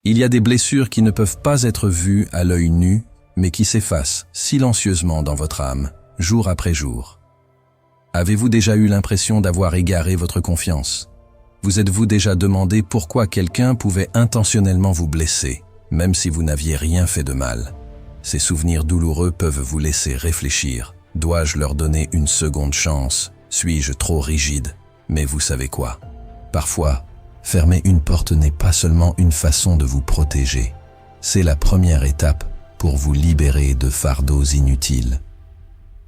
Il y a des blessures qui ne peuvent pas être vues à l'œil nu, mais qui s'effacent silencieusement dans votre âme, jour après jour. Avez-vous déjà eu l'impression d'avoir égaré votre confiance? Vous êtes-vous déjà demandé pourquoi quelqu'un pouvait intentionnellement vous blesser, même si vous n'aviez rien fait de mal? Ces souvenirs douloureux peuvent vous laisser réfléchir. Dois-je leur donner une seconde chance? Suis-je trop rigide? Mais vous savez quoi? Parfois, fermer une porte n'est pas seulement une façon de vous protéger. C'est la première étape pour vous libérer de fardeaux inutiles.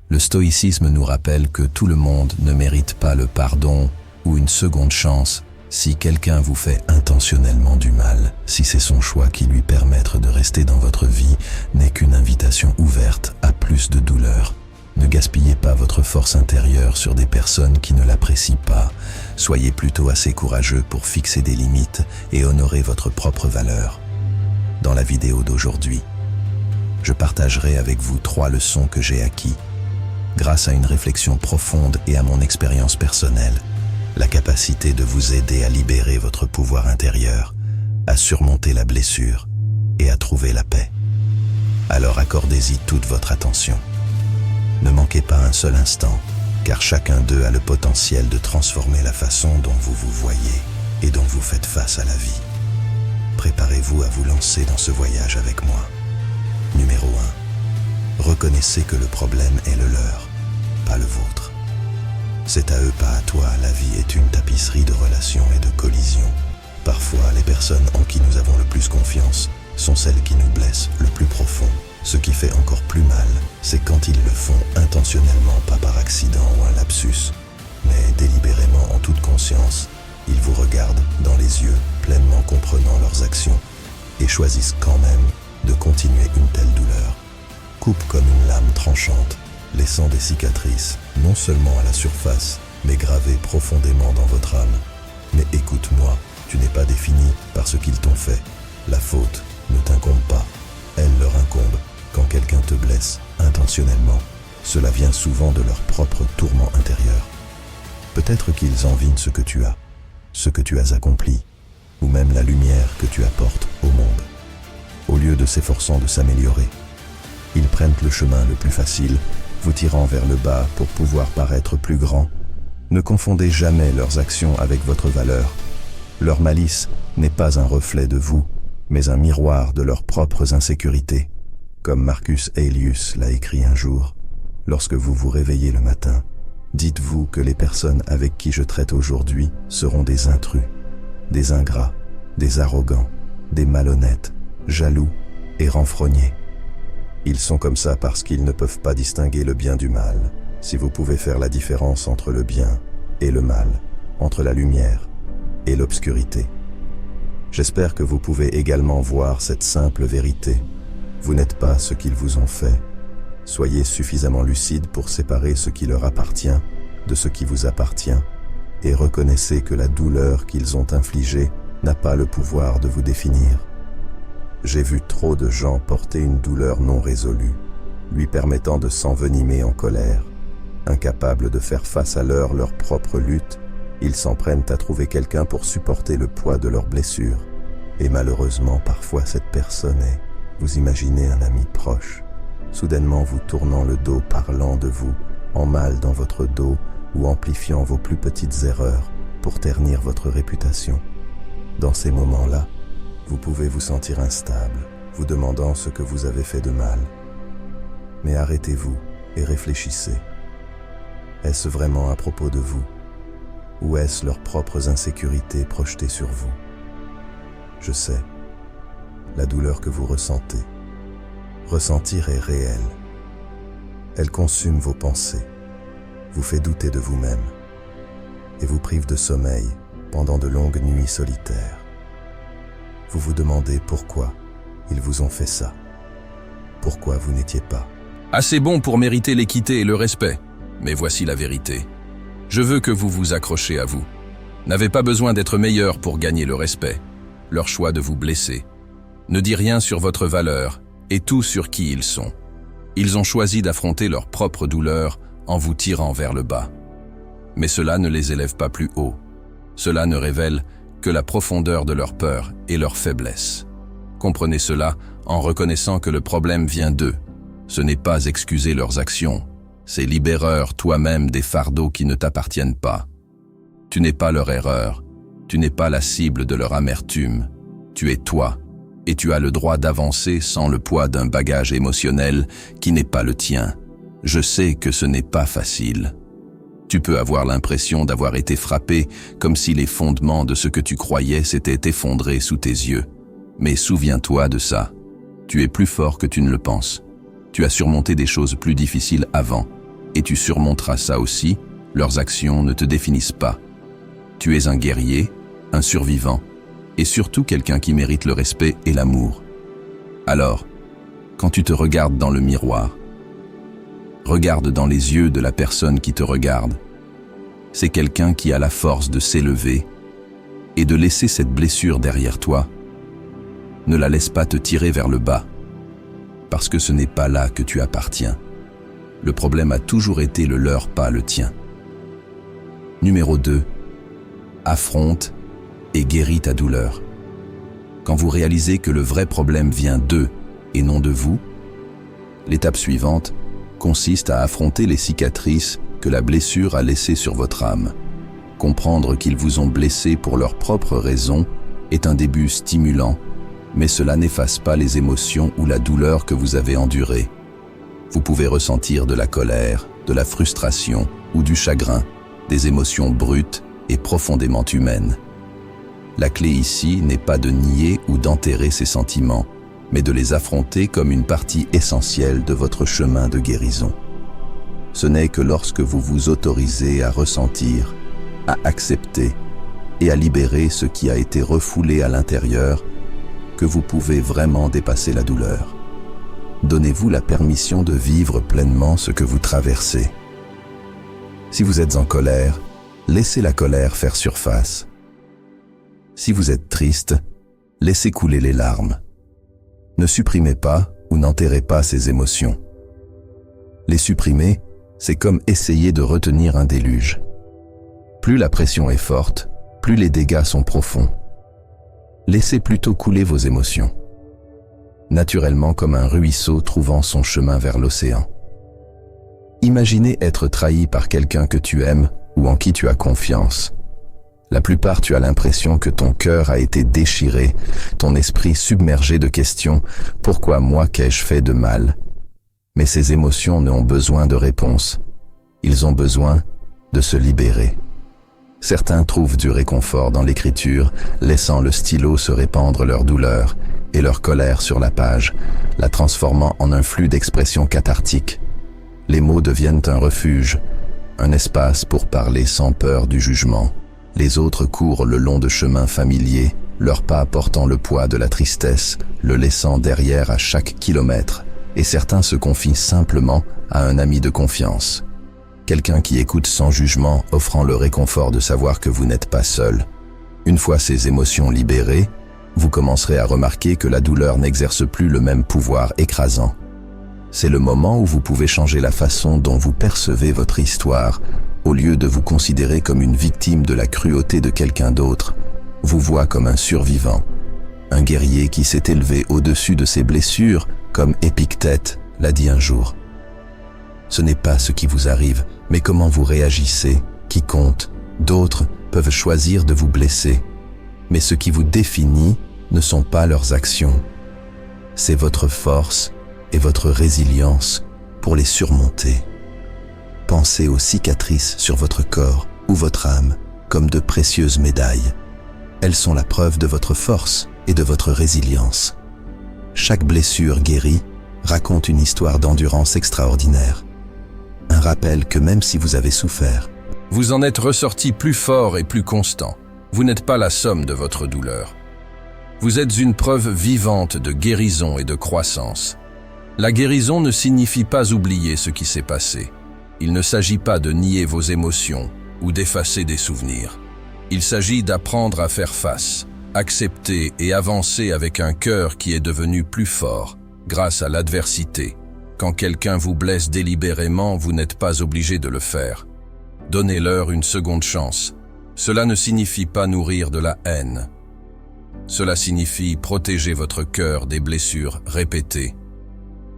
Le stoïcisme nous rappelle que tout le monde ne mérite pas le pardon ou une seconde chance si quelqu'un vous fait intentionnellement du mal. Si c'est son choix qui lui permettre de rester dans votre vie n'est qu'une invitation ouverte à plus de douleur. Ne gaspillez pas votre force intérieure sur des personnes qui ne l'apprécient pas. Soyez plutôt assez courageux pour fixer des limites et honorer votre propre valeur. Dans la vidéo d'aujourd'hui, je partagerai avec vous 3 leçons que j'ai acquises. Grâce à une réflexion profonde et à mon expérience personnelle, la capacité de vous aider à libérer votre pouvoir intérieur, à surmonter la blessure et à trouver la paix. Alors accordez-y toute votre attention. Ne manquez pas un seul instant, car chacun d'eux a le potentiel de transformer la façon dont vous vous voyez et dont vous faites face à la vie. Préparez-vous à vous lancer dans ce voyage avec moi. Numéro 1. Reconnaissez que le problème est le leur, pas le vôtre. C'est à eux, pas à toi. La vie est une tapisserie de relations et de collisions. Parfois, les personnes en qui nous avons le plus confiance sont celles qui nous blessent le plus profond. Ce qui fait encore plus mal, c'est quand ils le font intentionnellement, pas par accident ou un lapsus, mais délibérément en toute conscience. Ils vous regardent dans les yeux, pleinement comprenant leurs actions, et choisissent quand même de continuer une telle douleur. Coupe comme une lame tranchante, laissant des cicatrices, non seulement à la surface, mais gravées profondément dans votre âme. Mais écoute-moi, tu n'es pas défini par ce qu'ils t'ont fait. La faute ne t'incombe pas, elle leur incombe. Quand quelqu'un te blesse intentionnellement, cela vient souvent de leur propre tourment intérieur. Peut-être qu'ils envient ce que tu as, ce que tu as accompli, ou même la lumière que tu apportes au monde. Au lieu de s'efforçant de s'améliorer, ils prennent le chemin le plus facile, vous tirant vers le bas pour pouvoir paraître plus grand. Ne confondez jamais leurs actions avec votre valeur. Leur malice n'est pas un reflet de vous, mais un miroir de leurs propres insécurités. Comme Marcus Aurelius l'a écrit un jour, lorsque vous vous réveillez le matin, dites-vous que les personnes avec qui je traite aujourd'hui seront des intrus, des ingrats, des arrogants, des malhonnêtes, jaloux et renfrognés. Ils sont comme ça parce qu'ils ne peuvent pas distinguer le bien du mal. Si vous pouvez faire la différence entre le bien et le mal, entre la lumière et l'obscurité, j'espère que vous pouvez également voir cette simple vérité. Vous n'êtes pas ce qu'ils vous ont fait. Soyez suffisamment lucide pour séparer ce qui leur appartient de ce qui vous appartient et reconnaissez que la douleur qu'ils ont infligée n'a pas le pouvoir de vous définir. J'ai vu trop de gens porter une douleur non résolue, lui permettant de s'envenimer en colère. Incapables de faire face à leur propre lutte, ils s'en prennent à trouver quelqu'un pour supporter le poids de leurs blessures. Et malheureusement, parfois cette personne est, vous imaginez un ami proche, soudainement vous tournant le dos, parlant de vous, en mal dans votre dos ou amplifiant vos plus petites erreurs pour ternir votre réputation. Dans ces moments-là, vous pouvez vous sentir instable, vous demandant ce que vous avez fait de mal. Mais arrêtez-vous et réfléchissez. Est-ce vraiment à propos de vous? Ou est-ce leurs propres insécurités projetées sur vous? Je sais, la douleur que vous ressentez. Ressentir est réelle. Elle consume vos pensées, vous fait douter de vous-même et vous prive de sommeil pendant de longues nuits solitaires. Vous vous demandez pourquoi ils vous ont fait ça. Pourquoi vous n'étiez pas assez bon pour mériter l'équité et le respect. Mais voici la vérité. Je veux que vous vous accrochiez à vous. N'avez pas besoin d'être meilleur pour gagner le respect. Leur choix de vous blesser ne dit rien sur votre valeur et tout sur qui ils sont. Ils ont choisi d'affronter leur propre douleur en vous tirant vers le bas. Mais cela ne les élève pas plus haut. Cela ne révèle que la profondeur de leur peur et leur faiblesse. Comprenez cela en reconnaissant que le problème vient d'eux. Ce n'est pas excuser leurs actions, c'est libéreur toi-même des fardeaux qui ne t'appartiennent pas. Tu n'es pas leur erreur, tu n'es pas la cible de leur amertume, tu es toi, et tu as le droit d'avancer sans le poids d'un bagage émotionnel qui n'est pas le tien. Je sais que ce n'est pas facile. Tu peux avoir l'impression d'avoir été frappé comme si les fondements de ce que tu croyais s'étaient effondrés sous tes yeux. Mais souviens-toi de ça. Tu es plus fort que tu ne le penses. Tu as surmonté des choses plus difficiles avant, et tu surmonteras ça aussi. Leurs actions ne te définissent pas. Tu es un guerrier, un survivant, et surtout quelqu'un qui mérite le respect et l'amour. Alors, quand tu te regardes dans le miroir, regarde dans les yeux de la personne qui te regarde. C'est quelqu'un qui a la force de s'élever et de laisser cette blessure derrière toi. Ne la laisse pas te tirer vers le bas, parce que ce n'est pas là que tu appartiens. Le problème a toujours été le leur, pas le tien. Numéro 2. Affronte et guéris ta douleur. Quand vous réalisez que le vrai problème vient d'eux et non de vous, l'étape suivante consiste à affronter les cicatrices que la blessure a laissées sur votre âme. Comprendre qu'ils vous ont blessé pour leurs propres raisons est un début stimulant, mais cela n'efface pas les émotions ou la douleur que vous avez endurées. Vous pouvez ressentir de la colère, de la frustration ou du chagrin, des émotions brutes et profondément humaines. La clé ici n'est pas de nier ou d'enterrer ces sentiments, mais de les affronter comme une partie essentielle de votre chemin de guérison. Ce n'est que lorsque vous vous autorisez à ressentir, à accepter et à libérer ce qui a été refoulé à l'intérieur que vous pouvez vraiment dépasser la douleur. Donnez-vous la permission de vivre pleinement ce que vous traversez. Si vous êtes en colère, laissez la colère faire surface. Si vous êtes triste, laissez couler les larmes. Ne supprimez pas ou n'enterrez pas ces émotions. Les supprimer, c'est comme essayer de retenir un déluge. Plus la pression est forte, plus les dégâts sont profonds. Laissez plutôt couler vos émotions, naturellement comme un ruisseau trouvant son chemin vers l'océan. Imaginez être trahi par quelqu'un que tu aimes ou en qui tu as confiance. La plupart, tu as l'impression que ton cœur a été déchiré, ton esprit submergé de questions « Pourquoi moi qu'ai-je fait de mal ?» Mais ces émotions n'ont besoin de réponse. Ils ont besoin de se libérer. Certains trouvent du réconfort dans l'écriture, laissant le stylo se répandre leur douleur et leur colère sur la page, la transformant en un flux d'expressions cathartiques. Les mots deviennent un refuge, un espace pour parler sans peur du jugement. Les autres courent le long de chemins familiers, leurs pas portant le poids de la tristesse, le laissant derrière à chaque kilomètre, et certains se confient simplement à un ami de confiance. Quelqu'un qui écoute sans jugement, offrant le réconfort de savoir que vous n'êtes pas seul. Une fois ces émotions libérées, vous commencerez à remarquer que la douleur n'exerce plus le même pouvoir écrasant. C'est le moment où vous pouvez changer la façon dont vous percevez votre histoire. Au lieu de vous considérer comme une victime de la cruauté de quelqu'un d'autre, vous voyez comme un survivant, un guerrier qui s'est élevé au-dessus de ses blessures, comme Épictète l'a dit un jour. Ce n'est pas ce qui vous arrive, mais comment vous réagissez qui compte. D'autres peuvent choisir de vous blesser, mais ce qui vous définit ne sont pas leurs actions. C'est votre force et votre résilience pour les surmonter. Pensez aux cicatrices sur votre corps ou votre âme comme de précieuses médailles. Elles sont la preuve de votre force et de votre résilience. Chaque blessure guérie raconte une histoire d'endurance extraordinaire. Un rappel que même si vous avez souffert, vous en êtes ressorti plus fort et plus constant. Vous n'êtes pas la somme de votre douleur. Vous êtes une preuve vivante de guérison et de croissance. La guérison ne signifie pas oublier ce qui s'est passé. Il ne s'agit pas de nier vos émotions ou d'effacer des souvenirs. Il s'agit d'apprendre à faire face, accepter et avancer avec un cœur qui est devenu plus fort grâce à l'adversité. Quand quelqu'un vous blesse délibérément, vous n'êtes pas obligé de le faire. Donnez-leur une seconde chance. Cela ne signifie pas nourrir de la haine. Cela signifie protéger votre cœur des blessures répétées.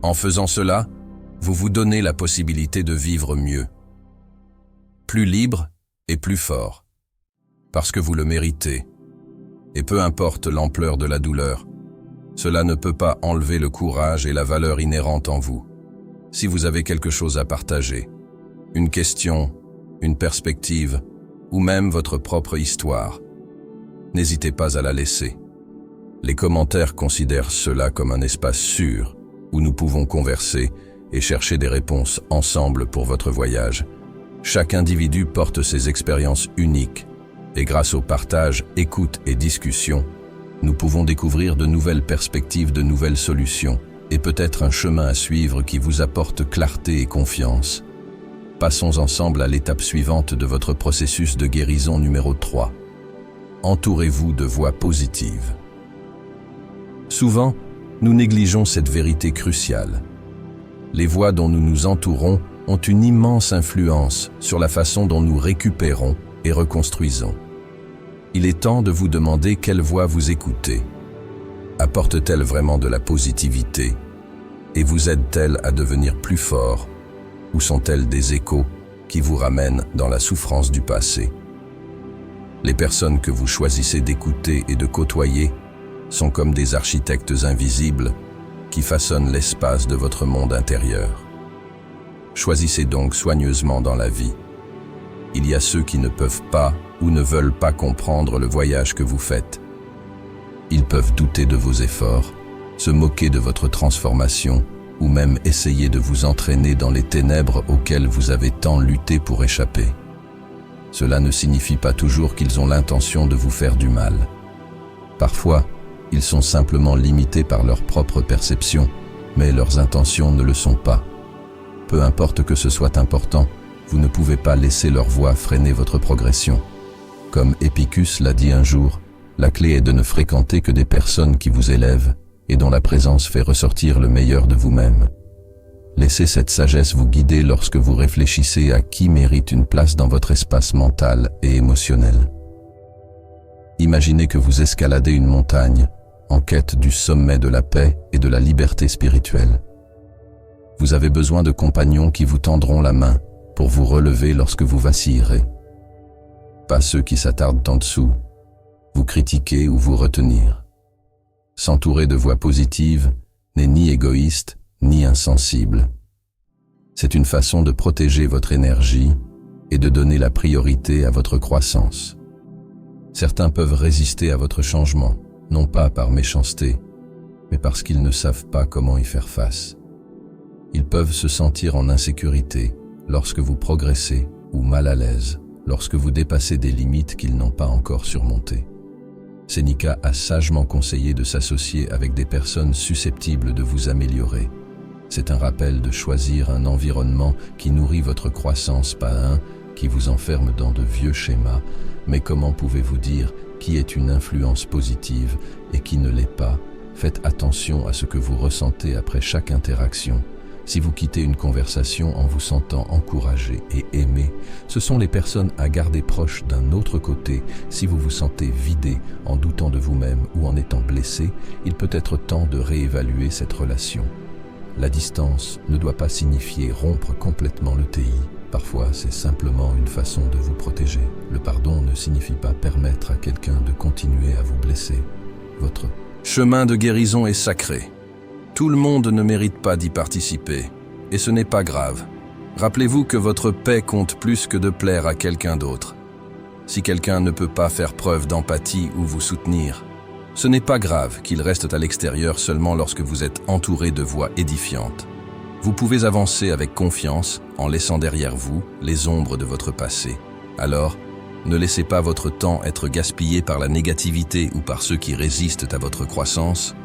En faisant cela, vous vous donnez la possibilité de vivre mieux, plus libre et plus fort, parce que vous le méritez. Et peu importe l'ampleur de la douleur, cela ne peut pas enlever le courage et la valeur inhérente en vous. Si vous avez quelque chose à partager, une question, une perspective, ou même votre propre histoire, n'hésitez pas à la laisser. Les commentaires considèrent cela comme un espace sûr où nous pouvons converser et chercher des réponses ensemble pour votre voyage. Chaque individu porte ses expériences uniques et grâce au partage, écoute et discussion, nous pouvons découvrir de nouvelles perspectives, de nouvelles solutions et peut-être un chemin à suivre qui vous apporte clarté et confiance. Passons ensemble à l'étape suivante de votre processus de guérison numéro 3. Entourez-vous de voix positives. Souvent, nous négligeons cette vérité cruciale. Les voix dont nous nous entourons ont une immense influence sur la façon dont nous récupérons et reconstruisons. Il est temps de vous demander quelle voix vous écoutez. Apporte-t-elle vraiment de la positivité et vous aide-t-elle à devenir plus fort ou sont-elles des échos qui vous ramènent dans la souffrance du passé? Les personnes que vous choisissez d'écouter et de côtoyer sont comme des architectes invisibles qui façonnent l'espace de votre monde intérieur. Choisissez donc soigneusement dans la vie. Il y a ceux qui ne peuvent pas ou ne veulent pas comprendre le voyage que vous faites. Ils peuvent douter de vos efforts, se moquer de votre transformation ou même essayer de vous entraîner dans les ténèbres auxquelles vous avez tant lutté pour échapper. Cela ne signifie pas toujours qu'ils ont l'intention de vous faire du mal. Parfois, ils sont simplement limités par leur propre perception, mais leurs intentions ne le sont pas. Peu importe que ce soit important, vous ne pouvez pas laisser leur voix freiner votre progression. Comme Épicure l'a dit un jour, la clé est de ne fréquenter que des personnes qui vous élèvent et dont la présence fait ressortir le meilleur de vous-même. Laissez cette sagesse vous guider lorsque vous réfléchissez à qui mérite une place dans votre espace mental et émotionnel. Imaginez que vous escaladez une montagne en quête du sommet de la paix et de la liberté spirituelle. Vous avez besoin de compagnons qui vous tendront la main pour vous relever lorsque vous vacillerez. Pas ceux qui s'attardent en dessous, vous critiquer ou vous retenir. S'entourer de voix positives n'est ni égoïste ni insensible. C'est une façon de protéger votre énergie et de donner la priorité à votre croissance. Certains peuvent résister à votre changement, non pas par méchanceté, mais parce qu'ils ne savent pas comment y faire face. Ils peuvent se sentir en insécurité lorsque vous progressez ou mal à l'aise lorsque vous dépassez des limites qu'ils n'ont pas encore surmontées. Sénéca a sagement conseillé de s'associer avec des personnes susceptibles de vous améliorer. C'est un rappel de choisir un environnement qui nourrit votre croissance, pas un qui vous enferme dans de vieux schémas. Mais comment pouvez-vous dire qui est une influence positive et qui ne l'est pas? Faites attention à ce que vous ressentez après chaque interaction. Si vous quittez une conversation en vous sentant encouragé et aimé, ce sont les personnes à garder proches d'un autre côté. Si vous vous sentez vidé en doutant de vous-même ou en étant blessé, il peut être temps de réévaluer cette relation. La distance ne doit pas signifier rompre complètement le TI. Parfois, c'est simplement une façon de vous protéger. Le pardon ne signifie pas permettre à quelqu'un de continuer à vous blesser. Votre chemin de guérison est sacré. Tout le monde ne mérite pas d'y participer, et ce n'est pas grave. Rappelez-vous que votre paix compte plus que de plaire à quelqu'un d'autre. Si quelqu'un ne peut pas faire preuve d'empathie ou vous soutenir, ce n'est pas grave qu'il reste à l'extérieur seulement lorsque vous êtes entouré de voix édifiantes. Vous pouvez avancer avec confiance en laissant derrière vous les ombres de votre passé. Alors, ne laissez pas votre temps être gaspillé par la négativité ou par ceux qui résistent à votre croissance.